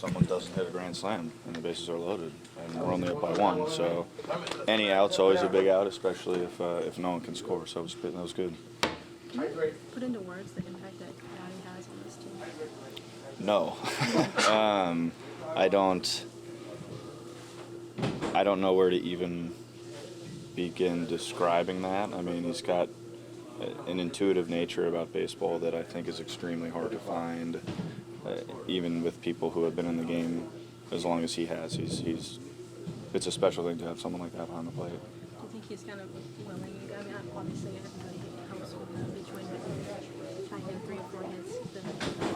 someone doesn't hit a grand slam and the bases are loaded and we're only up by one. So any out's always a big out, especially if no one can score. So that was good. Can you put into words the impact that Yadi has on this team? No, I don't. I don't know where to even begin describing that. I mean, he's got an intuitive nature about baseball that I think is extremely hard to find, even with people who have been in the game as long as he has. It's a special thing to have someone like that behind the plate. Do you think he's kind of willing? I mean, obviously everybody helps with each win, but trying to get 3 or 4 hits,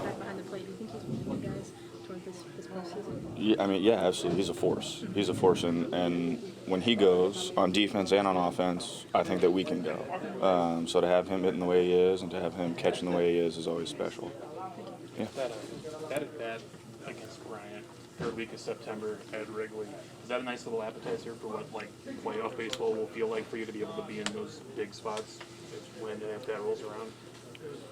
back behind the plate. Do you think he's willing, you guys, toward this postseason? Yeah, I mean, yeah, absolutely. He's a force. He's a force, and when he goes on defense and on offense, I think that we can go. So to have him hitting the way he is and to have him catching the way he is always special. Yeah. That at bat against Bryant, third week of September at Wrigley, is that a nice little appetizer for what playoff baseball will feel like for you to be able to be in those big spots when and if that rolls around?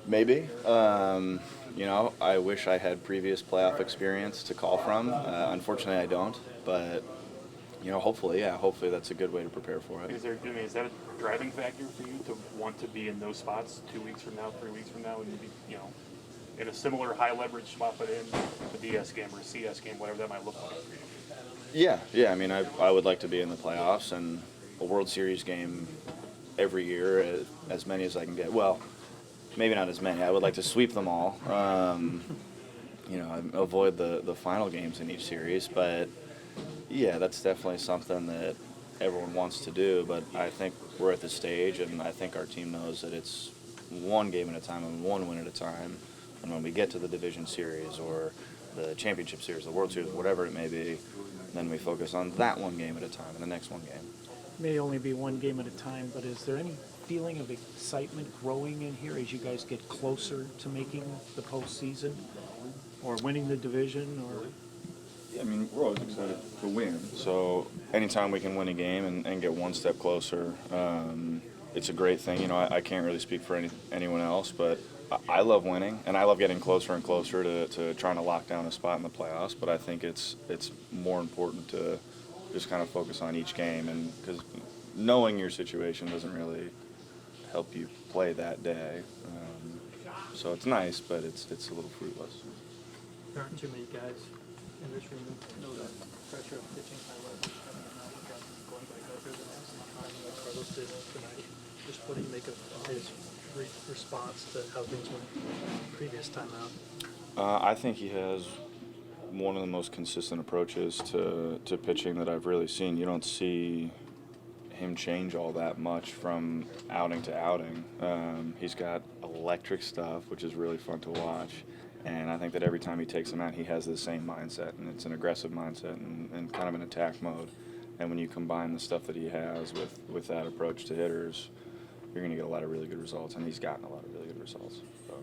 Maybe. I wish I had previous playoff experience to call from. Unfortunately, I don't. But, hopefully that's a good way to prepare for it. Is that a driving factor for you to want to be in those spots 2 weeks from now, 3 weeks from now, and be, in a similar high leverage spot, but in a DS game or a CS game, whatever that might look like for you? Yeah. I mean, I would like to be in the playoffs and a World Series game every year, as many as I can get. Well, maybe not as many. I would like to sweep them all. Avoid the final games in each series. But, yeah, that's definitely something that everyone wants to do. But I think we're at the stage, and I think our team knows that it's one game at a time and one win at a time. And when we get to the division series or the championship series, the World Series, whatever it may be, then we focus on that one game at a time and the next one game. May only be one game at a time, but is there any feeling of excitement growing in here as you guys get closer to making the postseason or winning the division? Or I mean, we're always excited to win. So anytime we can win a game and get one step closer, it's a great thing. I can't really speak for anyone else, but I love winning, and I love getting closer and closer to trying to lock down a spot in the playoffs. But I think it's more important to just kind of focus on each game, and because knowing your situation doesn't really help you play that day. So it's nice, but it's a little fruitless. There aren't too many guys in this room that know the pressure of pitching high leverage. I mean, now we've got going back out there the next time like Carlos did tonight. Just what do you make of his response to how things went previous time out? I think he has one of the most consistent approaches to pitching that I've really seen. You don't see him change all that much from outing to outing. He's got electric stuff, which is really fun to watch. And I think that every time he takes them out, he has the same mindset, and it's an aggressive mindset and kind of an attack mode. And when you combine the stuff that he has with that approach to hitters, you're going to get a lot of really good results, and he's gotten a lot of really good results. So.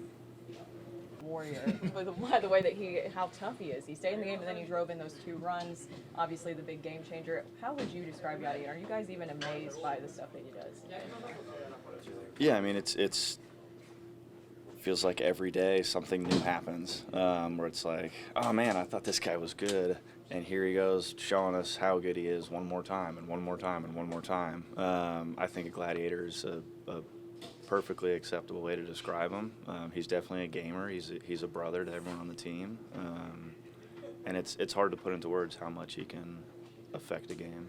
Warrior, the way that how tough he is. He stayed in the game, and then he drove in those 2 runs. Obviously, the big game changer. How would you describe Yadi? Are you guys even amazed by the stuff that he does? Yeah, I mean, it's feels like every day something new happens, where it's like, oh man, I thought this guy was good, and here he goes showing us how good he is one more time and one more time and one more time. I think a gladiator is a perfectly acceptable way to describe him. He's definitely a gamer. He's a brother to everyone on the team, and it's hard to put into words how much he can affect a game.